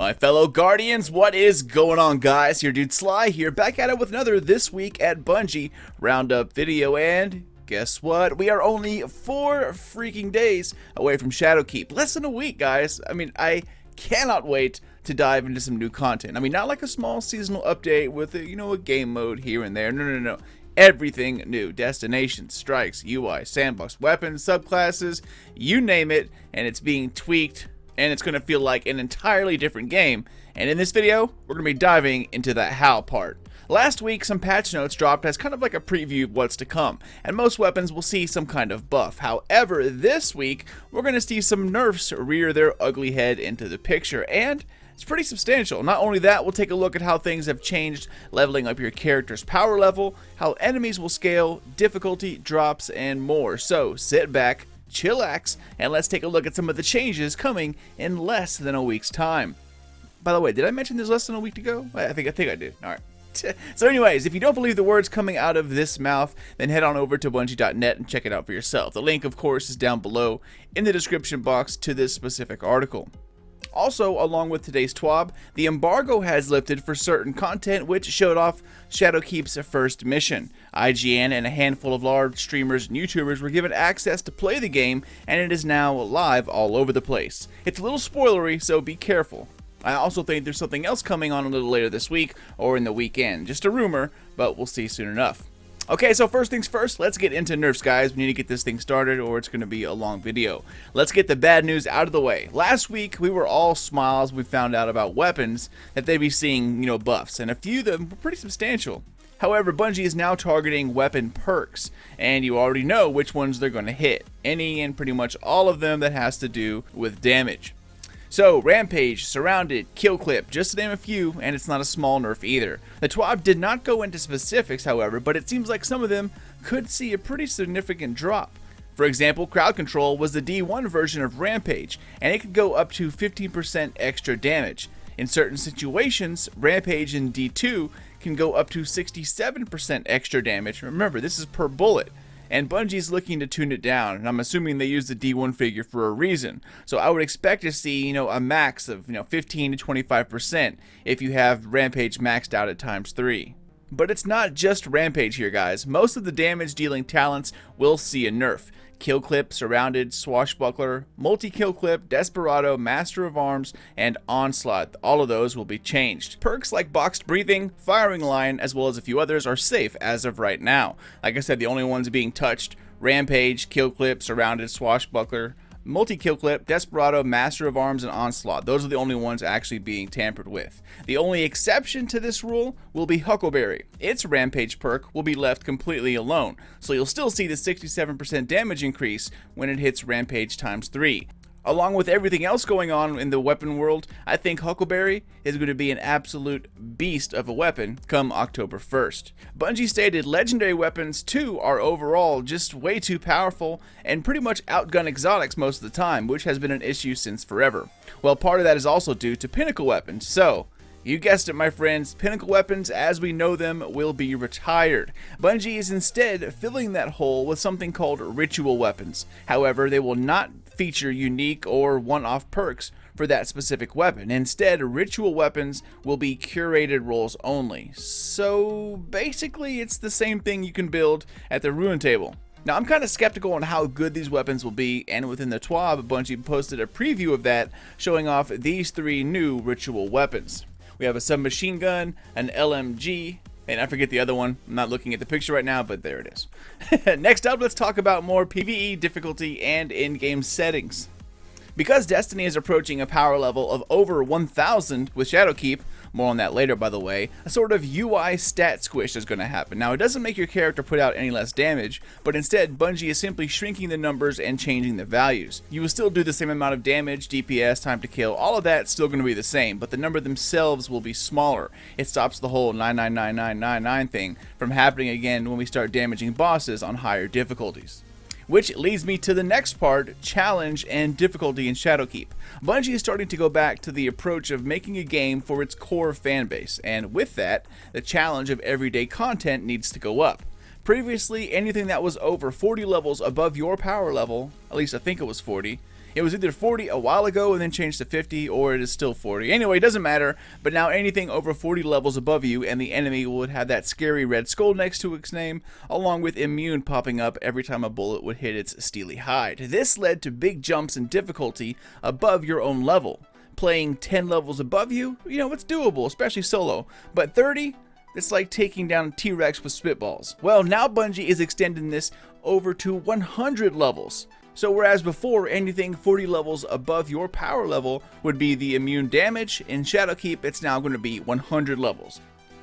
My fellow Guardians, what is going on, guys? Your dude Sly here, back at it with another This Week at Bungie Roundup video, and guess what? We are only 4 freaking days away from Shadowkeep. Less than a week, guys. I mean, I cannot wait to dive into some new content. I mean, not like a small seasonal update with, a game mode here and there. No. Everything new. Destinations, strikes, UI, sandbox, weapons, subclasses, you name it, and it's being tweaked. And it's going to feel like an entirely different game. And in this video, we're going to be diving into that how part. Last week, some patch notes dropped as kind of like a preview of what's to come, and most weapons will see some kind of buff. However, this week, we're going to see some nerfs rear their ugly head into the picture, and it's pretty substantial. Not only that, we'll take a look at how things have changed, leveling up your character's power level, how enemies will scale, difficulty drops, and more. So sit back, chillax, and let's take a look at some of the changes coming in less than a week's time. By the way, did I mention there's less than a week to go? I think I did. All right. So anyways, if you don't believe the words coming out of this mouth, then head on over to Bungie.net and check it out for yourself. The link, of course, is down below in the description box to this specific article. Also, along with today's TWAB, the embargo has lifted for certain content which showed off Shadowkeep's first mission. IGN and a handful of large streamers and YouTubers were given access to play the game, and it is now live all over the place. It's a little spoilery, so be careful. I also think there's something else coming on a little later this week or in the weekend. Just a rumor, but we'll see soon enough. Okay, so first things first, let's get into nerfs, guys. We need to get this thing started or it's going to be a long video. Let's get the bad news out of the way. Last week, we were all smiles. We found out about weapons that they'd be seeing, buffs, and a few of them were pretty substantial. However, Bungie is now targeting weapon perks, and you already know which ones they're going to hit. Any and pretty much all of them that has to do with damage. So, Rampage, Surrounded, Kill Clip, just to name a few, and it's not a small nerf either. The TWAB did not go into specifics, however, but it seems like some of them could see a pretty significant drop. For example, Crowd Control was the D1 version of Rampage, and it could go up to 15% extra damage. In certain situations, Rampage in D2 can go up to 67% extra damage. Remember, this is per bullet. And Bungie's looking to tune it down, and I'm assuming they use the D1 figure for a reason. So I would expect to see, a max of, 15 to 25% if you have Rampage maxed out at ×3. But it's not just Rampage here, guys. Most of the damage-dealing talents will see a nerf. Kill Clip, Surrounded, Swashbuckler, Multi-Kill Clip, Desperado, Master of Arms, and Onslaught. All of those will be changed. Perks like Boxed Breathing, Firing Line, as well as a few others are safe as of right now. Like I said, the only ones being touched, Rampage, Kill Clip, Surrounded, Swashbuckler, Multi-Kill Clip, Desperado, Master of Arms, and Onslaught. Those are the only ones actually being tampered with. The only exception to this rule will be Huckleberry. Its Rampage perk will be left completely alone, so you'll still see the 67% damage increase when it hits Rampage ×3. Along with everything else going on in the weapon world, I think Huckleberry is going to be an absolute beast of a weapon come October 1st. Bungie stated legendary weapons too are overall just way too powerful and pretty much outgun exotics most of the time, which has been an issue since forever. Well, part of that is also due to pinnacle weapons, so you guessed it, my friends, pinnacle weapons as we know them will be retired. Bungie is instead filling that hole with something called ritual weapons. However, they will not feature unique or one-off perks for that specific weapon. Instead, ritual weapons will be curated roles only. So basically, it's the same thing you can build at the ruin table. Now, I'm kind of skeptical on how good these weapons will be, and within the TWAB, Bungie posted a preview of that, showing off these 3 new ritual weapons. We have a submachine gun, an LMG, and I forget the other one. I'm not looking at the picture right now, but there it is. Next up, let's talk about more PvE difficulty and in-game settings. Because Destiny is approaching a power level of over 1000 with Shadowkeep, more on that later by the way, a sort of UI stat squish is going to happen. Now it doesn't make your character put out any less damage, but instead Bungie is simply shrinking the numbers and changing the values. You will still do the same amount of damage, DPS, time to kill, all of that's still going to be the same, but the number themselves will be smaller. It stops the whole 99999 thing from happening again when we start damaging bosses on higher difficulties. Which leads me to the next part, challenge and difficulty in Shadowkeep. Bungie is starting to go back to the approach of making a game for its core fanbase, and with that, the challenge of everyday content needs to go up. Previously, anything that was over 40 levels above your power level, at least I think it was 40, It was either 40 a while ago and then changed to 50, or it is still 40. Anyway, it doesn't matter, but now anything over 40 levels above you and the enemy would have that scary red skull next to its name, along with immune popping up every time a bullet would hit its steely hide. This led to big jumps in difficulty above your own level. Playing 10 levels above you, it's doable, especially solo, but 30? It's like taking down a T-Rex with spitballs. Well, now Bungie is extending this over to 100 levels. So whereas before anything 40 levels above your power level would be the immune damage, in Shadowkeep it's now going to be 100 levels.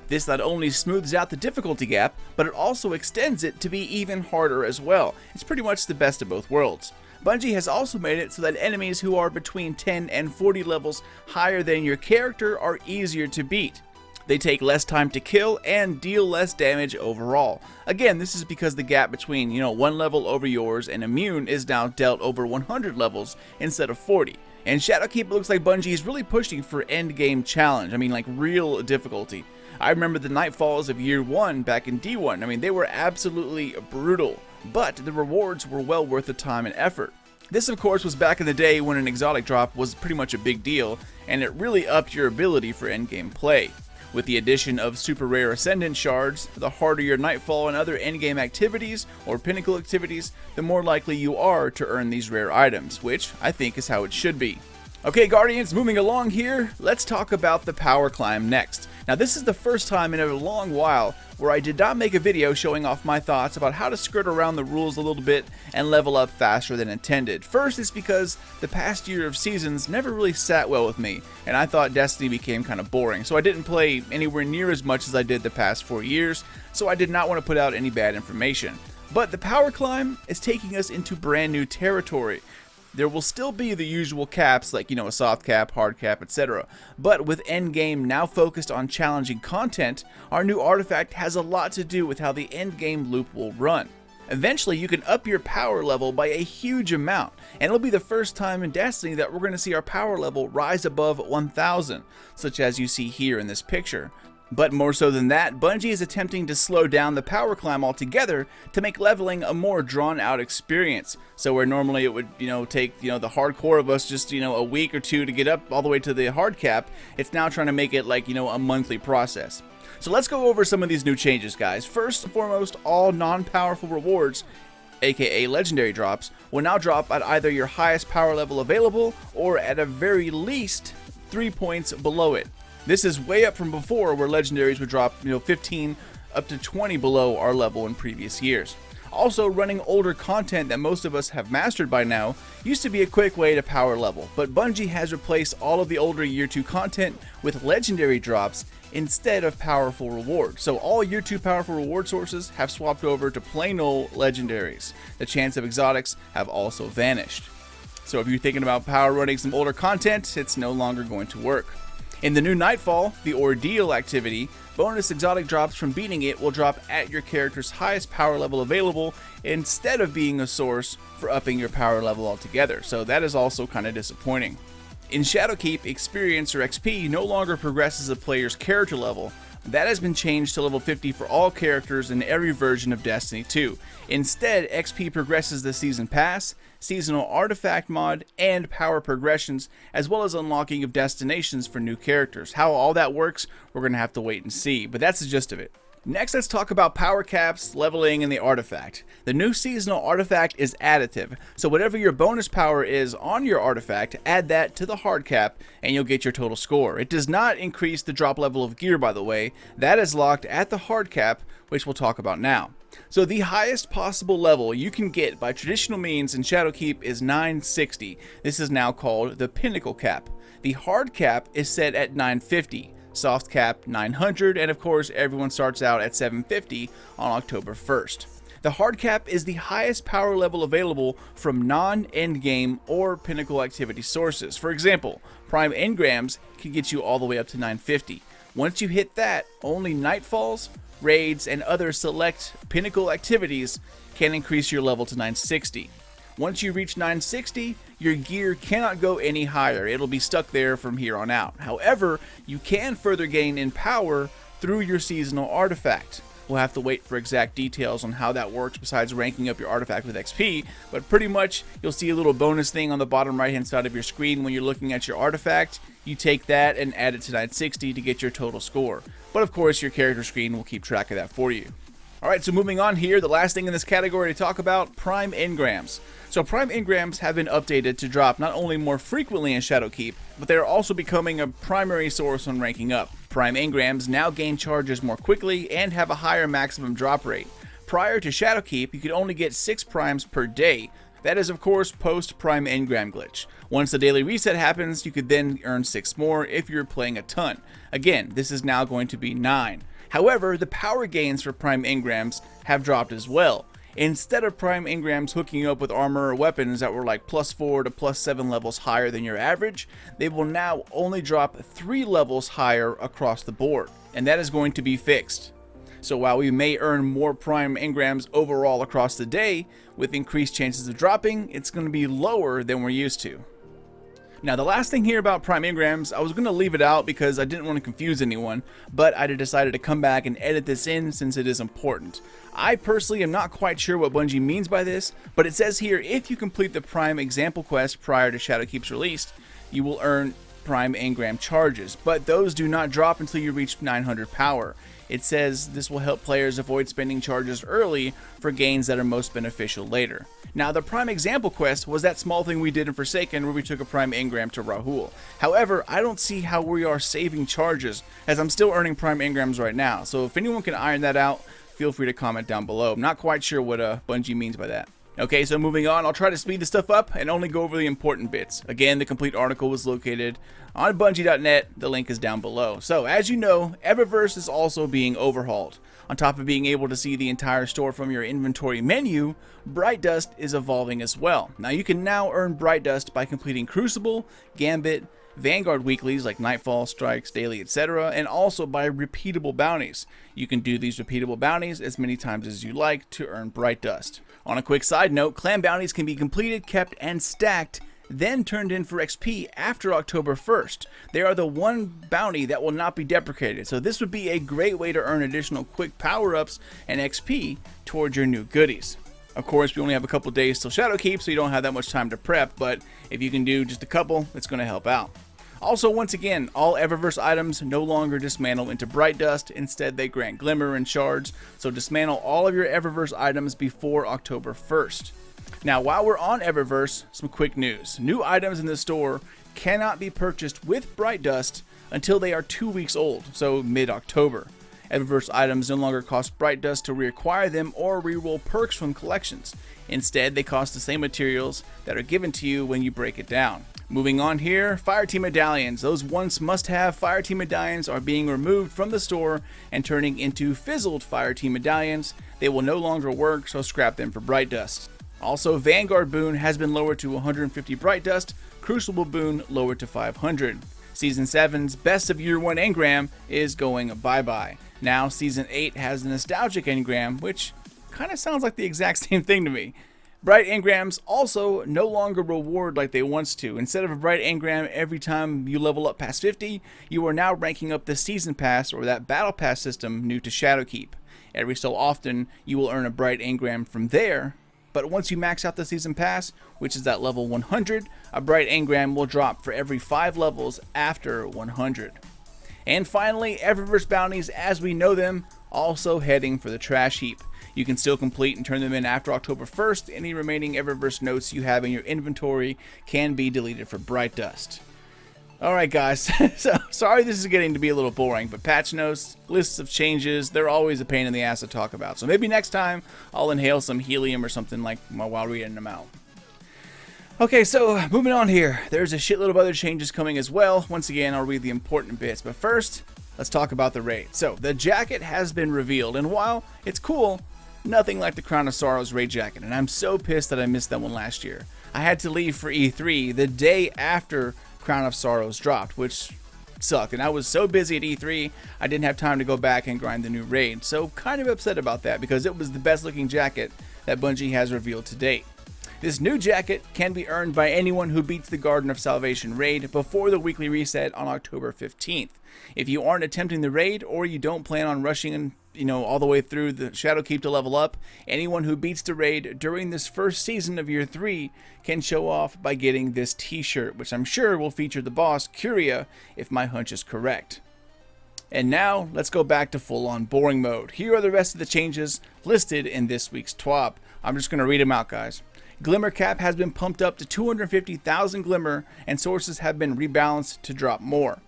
This not only smooths out the difficulty gap, but it also extends it to be even harder as well. It's pretty much the best of both worlds. Bungie has also made it so that enemies who are between 10 and 40 levels higher than your character are easier to beat. They take less time to kill and deal less damage overall. Again, this is because the gap between, one level over yours and immune is now dealt over 100 levels instead of 40. And Shadowkeep looks like Bungie is really pushing for end game challenge. Like real difficulty. I remember the Nightfalls of year 1 back in D1. They were absolutely brutal, but the rewards were well worth the time and effort. This, of course, was back in the day when an exotic drop was pretty much a big deal, and it really upped your ability for endgame play. With the addition of super rare Ascendant shards, the harder your Nightfall and other endgame activities or pinnacle activities, the more likely you are to earn these rare items, which I think is how it should be. Okay, Guardians, moving along here, let's talk about the power climb next. Now, this is the first time in a long while where I did not make a video showing off my thoughts about how to skirt around the rules a little bit and level up faster than intended. First, it's because the past year of seasons never really sat well with me, and I thought Destiny became kind of boring, so I didn't play anywhere near as much as I did the past 4 years, so I did not want to put out any bad information. But the power climb is taking us into brand new territory. There will still be the usual caps like, a soft cap, hard cap, etc. But with endgame now focused on challenging content, our new artifact has a lot to do with how the endgame loop will run. Eventually, you can up your power level by a huge amount, and it'll be the first time in Destiny that we're going to see our power level rise above 1000, such as you see here in this picture. But more so than that, Bungie is attempting to slow down the power climb altogether to make leveling a more drawn-out experience. So where normally it would, take, the hardcore of us just, a week or two to get up all the way to the hard cap, it's now trying to make it like, a monthly process. So let's go over some of these new changes, guys. First and foremost, all non-powerful rewards, aka legendary drops, will now drop at either your highest power level available or at a very least 3 points below it. This is way up from before where legendaries would drop 15 up to 20 below our level in previous years. Also, running older content that most of us have mastered by now used to be a quick way to power level, but Bungie has replaced all of the older year 2 content with legendary drops instead of powerful rewards. So all year 2 powerful reward sources have swapped over to plain old legendaries. The chance of exotics have also vanished. So if you're thinking about power running some older content, it's no longer going to work. In the new Nightfall, the Ordeal activity, bonus exotic drops from beating it will drop at your character's highest power level available instead of being a source for upping your power level altogether, so that is also kind of disappointing. In Shadowkeep, experience or XP no longer progresses a player's character level. That has been changed to level 50 for all characters in every version of Destiny 2. Instead, XP progresses the Season Pass, Seasonal Artifact mod, and power progressions, as well as unlocking of destinations for new characters. How all that works, we're going to have to wait and see, but that's the gist of it. Next, let's talk about power caps, leveling, and the artifact. The new seasonal artifact is additive, so whatever your bonus power is on your artifact, add that to the hard cap and you'll get your total score. It does not increase the drop level of gear, by the way. That is locked at the hard cap, which we'll talk about now. So the highest possible level you can get by traditional means in Shadowkeep is 960. This is now called the pinnacle cap. The hard cap is set at 950. Soft cap 900, and of course everyone starts out at 750 on October 1st. The hard cap is the highest power level available from non-endgame or pinnacle activity sources. For example, Prime Engrams can get you all the way up to 950. Once you hit that, only Nightfalls, raids, and other select pinnacle activities can increase your level to 960. Once you reach 960, your gear cannot go any higher. It'll be stuck there from here on out. However, you can further gain in power through your seasonal artifact. We'll have to wait for exact details on how that works besides ranking up your artifact with XP, but pretty much you'll see a little bonus thing on the bottom right hand side of your screen when you're looking at your artifact. You take that and add it to 960 to get your total score. But of course your character screen will keep track of that for you. Alright, so moving on here, the last thing in this category to talk about, Prime Engrams. So Prime Engrams have been updated to drop not only more frequently in Shadowkeep, but they are also becoming a primary source when ranking up. Prime Engrams now gain charges more quickly and have a higher maximum drop rate. Prior to Shadowkeep, you could only get 6 primes per day. That is of course post Prime Engram glitch. Once the daily reset happens, you could then earn 6 more if you're playing a ton. Again, this is now going to be 9. However, the power gains for Prime Engrams have dropped as well. Instead of Prime Engrams hooking you up with armor or weapons that were like +4 to +7 levels higher than your average, they will now only drop 3 levels higher across the board, and that is going to be fixed. So while we may earn more Prime Engrams overall across the day, with increased chances of dropping, it's going to be lower than we're used to. Now the last thing here about Prime Engrams, I was going to leave it out because I didn't want to confuse anyone, but I decided to come back and edit this in since it is important. I personally am not quite sure what Bungie means by this, but it says here if you complete the Prime example quest prior to Shadowkeep's release, you will earn Prime Engram charges, but those do not drop until you reach 900 power. It says this will help players avoid spending charges early for gains that are most beneficial later. Now the Prime example quest was that small thing we did in Forsaken where we took a Prime Engram to Rahul. However, I don't see how we are saving charges as I'm still earning Prime Engrams right now, so if anyone can iron that out, feel free to comment down below. I'm not quite sure what Bungie means by that. Okay, so moving on, I'll try to speed this stuff up and only go over the important bits. Again, the complete article was located on Bungie.net, the link is down below. So, as you know, Eververse is also being overhauled. On top of being able to see the entire store from your inventory menu, Bright Dust is evolving as well. Now you can now earn Bright Dust by completing Crucible, Gambit, Vanguard weeklies like Nightfall, Strikes, Daily, etc., and also by repeatable bounties. You can do these repeatable bounties as many times as you like to earn Bright Dust. On a quick side note, clan bounties can be completed, kept, and stacked, then turned in for XP after October 1st. They are the one bounty that will not be deprecated, so this would be a great way to earn additional quick power-ups and XP towards your new goodies. Of course, we only have a couple days till Shadowkeep, so you don't have that much time to prep, but if you can do just a couple, it's going to help out. Also, once again, all Eververse items no longer dismantle into Bright Dust, instead they grant Glimmer and shards, so dismantle all of your Eververse items before October 1st. Now, while we're on Eververse, some quick news. New items in the store cannot be purchased with Bright Dust until they are 2 weeks old, so mid-October. Eververse items no longer cost Bright Dust to reacquire them or reroll perks from collections. Instead, they cost the same materials that are given to you when you break it down. Moving on here, Fire Team Medallions. Those once must-have Fire Team Medallions are being removed from the store and turning into fizzled Fire Team Medallions. They will no longer work, so scrap them for Bright Dust. Also, Vanguard Boon has been lowered to 150 Bright Dust, Crucible Boon lowered to 500. Season 7's Best of Year 1 Engram is going bye-bye. Now, Season 8 has the Nostalgic Engram, which kind of sounds like the exact same thing to me. Bright Engrams also no longer reward like they once to. Instead of a Bright Engram every time you level up past 50, you are now ranking up the Season Pass or that Battle Pass system new to Shadowkeep. Every so often, you will earn a Bright Engram from there, but once you max out the Season Pass, which is at level 100, a Bright Engram will drop for every 5 levels after 100. And finally, Eververse bounties as we know them, also heading for the trash heap. You can still complete and turn them in after October 1st. Any remaining Eververse notes you have in your inventory can be deleted for Bright Dust. Alright guys, so sorry this is getting to be a little boring, but patch notes, lists of changes, they're always a pain in the ass to talk about. So maybe next time I'll inhale some helium or something like while reading them out. Okay, so moving on here, there's a shitload of other changes coming as well. Once again, I'll read the important bits, but first, let's talk about the raid. So, the jacket has been revealed, and while it's cool, nothing like the Crown of Sorrows raid jacket, and I'm so pissed that I missed that one last year. I had to leave for E3 the day after Crown of Sorrows dropped, which sucked, and I was so busy at E3, I didn't have time to go back and grind the new raid, so kind of upset about that because it was the best looking jacket that Bungie has revealed to date. This new jacket can be earned by anyone who beats the Garden of Salvation raid before the weekly reset on October 15th. If you aren't attempting the raid or you don't plan on rushing all the way through the Shadowkeep to level up, anyone who beats the raid during this first season of year 3 can show off by getting this t-shirt, which I'm sure will feature the boss, Curia, if my hunch is correct. And now, let's go back to full-on boring mode. Here are the rest of the changes listed in this week's TWAB. I'm just going to read them out, guys. Glimmer cap has been pumped up to 250,000 Glimmer, and sources have been rebalanced to drop more.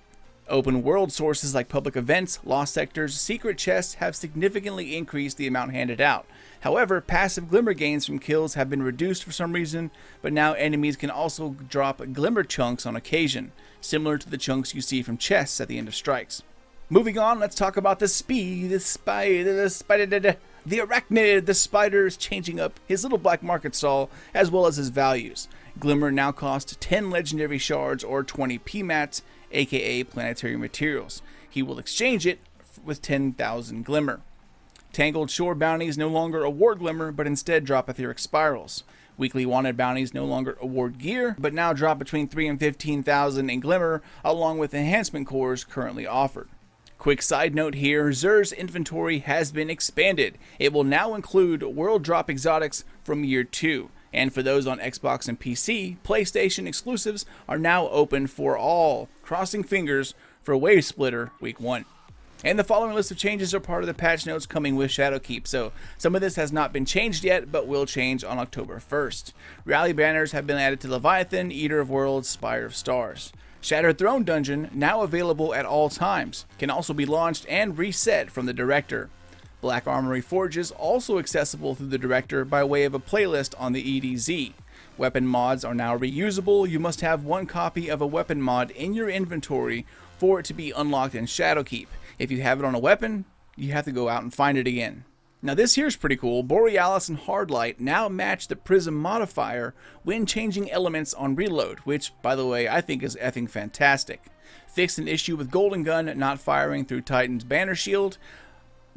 Open world sources like public events, lost sectors, secret chests have significantly increased the amount handed out. However, passive Glimmer gains from kills have been reduced for some reason, but now enemies can also drop Glimmer chunks on occasion, similar to the chunks you see from chests at the end of strikes. Moving on, let's talk about the speed, the arachnid. The spider is changing up his little black market stall as well as his values. Glimmer now costs 10 legendary shards or 20 PMATs, aka planetary materials. He will exchange it with 10,000 Glimmer. Tangled Shore bounties no longer award Glimmer, but instead drop etheric spirals. Weekly wanted bounties no longer award gear, but now drop between 3 and 15,000 in Glimmer, along with enhancement cores currently offered. Quick side note here, Xur's inventory has been expanded. It will now include world drop exotics from year 2. And for those on Xbox and PC, PlayStation exclusives are now open for all. Crossing fingers for Wave Splitter Week 1. And the following list of changes are part of the patch notes coming with Shadowkeep, so some of this has not been changed yet, but will change on October 1st. Rally banners have been added to Leviathan, Eater of Worlds, Spire of Stars. Shattered Throne Dungeon, now available at all times, can also be launched and reset from the Director. Black Armory Forges also accessible through the Director by way of a playlist on the EDZ. Weapon mods are now reusable. You must have one copy of a weapon mod in your inventory for it to be unlocked in Shadowkeep. If you have it on a weapon, you have to go out and find it again. Now this here's pretty cool. Borealis and Hardlight now match the Prism modifier when changing elements on reload, which, by the way, I think is effing fantastic. Fixed an issue with Golden Gun not firing through Titan's banner shield.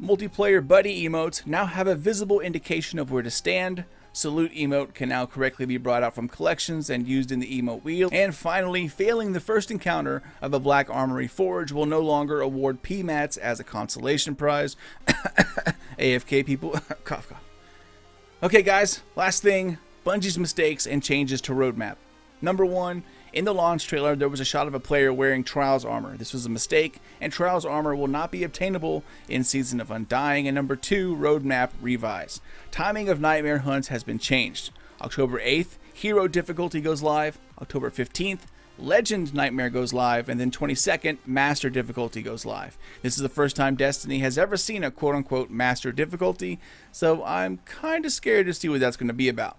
Multiplayer buddy emotes now have a visible indication of where to stand. Salute emote can now correctly be brought out from collections and used in the emote wheel. And finally, failing the first encounter of a Black Armory Forge will no longer award PMATs as a consolation prize. AFK people. Cough, cough. Okay guys, last thing, Bungie's mistakes and changes to roadmap. Number 1, in the launch trailer there was a shot of a player wearing Trials armor. This was a mistake, and Trials armor will not be obtainable in Season of Undying. And number 2, roadmap revise. Timing of Nightmare hunts has been changed. October 8th, Hero difficulty goes live. October 15th, Legend Nightmare goes live, and then 22nd, Master difficulty goes live. This is the first time Destiny has ever seen a quote-unquote Master difficulty, so I'm kind of scared to see what that's going to be about.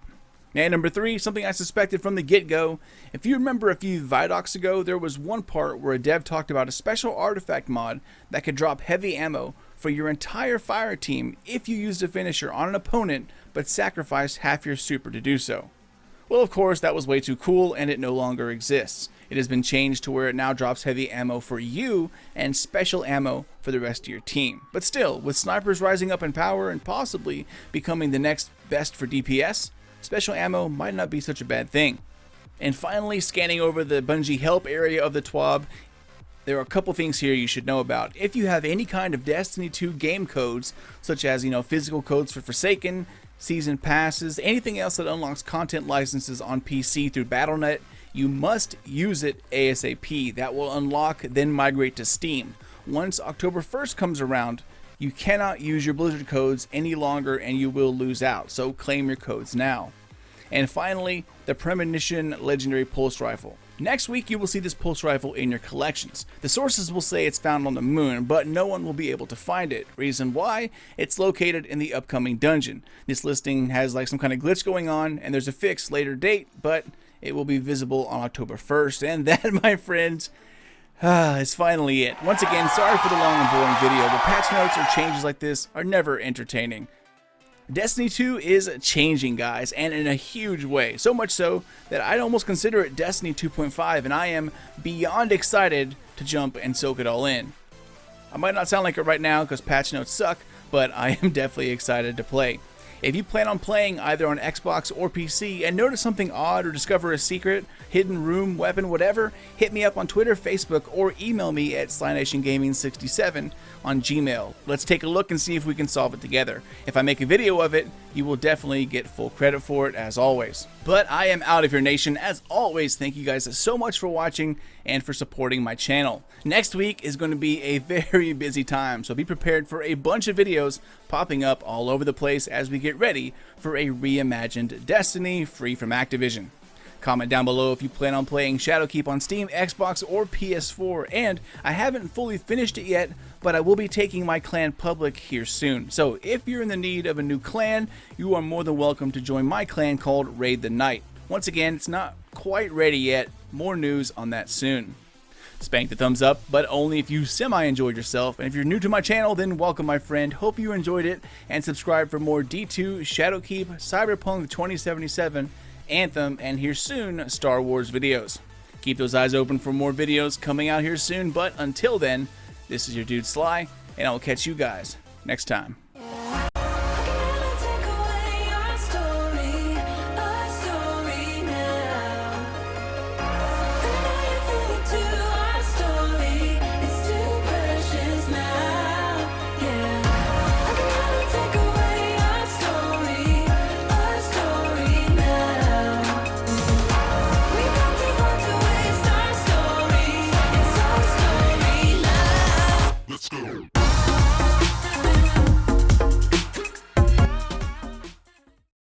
And number 3, something I suspected from the get-go. If you remember a few Vidocs ago, there was one part where a dev talked about a special artifact mod that could drop heavy ammo for your entire fire team if you used a finisher on an opponent but sacrificed half your super to do so. Well, of course, that was way too cool, and it no longer exists. It has been changed to where it now drops heavy ammo for you and special ammo for the rest of your team. But still, with snipers rising up in power and possibly becoming the next best for DPS, special ammo might not be such a bad thing. And finally, scanning over the Bungie Help area of the TWAB, there are a couple things here you should know about. If you have any kind of Destiny 2 game codes, such as, physical codes for Forsaken, season passes, anything else that unlocks content licenses on PC through Battle.net, you must use it ASAP. That will unlock, then migrate to Steam. Once October 1st comes around, you cannot use your Blizzard codes any longer and you will lose out, so claim your codes now. And finally, the Premonition Legendary Pulse Rifle. Next week you will see this pulse rifle in your collections. The sources will say it's found on the moon, but no one will be able to find it. Reason why? It's located in the upcoming dungeon. This listing has like some kind of glitch going on, and there's a fixed later date, but it will be visible on October 1st. And that, my friends, is finally it. Once again, sorry for the long and boring video, but patch notes or changes like this are never entertaining. Destiny 2 is changing, guys, and in a huge way. So much so that I'd almost consider it Destiny 2.5, and I am beyond excited to jump and soak it all in. I might not sound like it right now because patch notes suck, but I am definitely excited to play. If you plan on playing either on Xbox or PC and notice something odd or discover a secret, hidden room, weapon, whatever, hit me up on Twitter, Facebook, or email me at SlyNationGaming67 on Gmail. Let's take a look and see if we can solve it together. If I make a video of it, you will definitely get full credit for it as always. But I am out of here, nation. As always, thank you guys so much for watching and for supporting my channel. Next week is going to be a very busy time, so be prepared for a bunch of videos popping up all over the place as we get ready for a reimagined Destiny free from Activision. Comment down below if you plan on playing Shadowkeep on Steam, Xbox, or PS4, and I haven't fully finished it yet, but I will be taking my clan public here soon. So if you're in the need of a new clan, you are more than welcome to join my clan called Raid the Night. Once again, it's not quite ready yet. More news on that soon. Spank the thumbs up, but only if you semi-enjoyed yourself. And if you're new to my channel, then welcome, my friend. Hope you enjoyed it, and subscribe for more D2, Shadowkeep, Cyberpunk 2077, Anthem, and here soon, Star Wars videos. Keep those eyes open for more videos coming out here soon, but until then, this is your dude Sly, and I will catch you guys next time.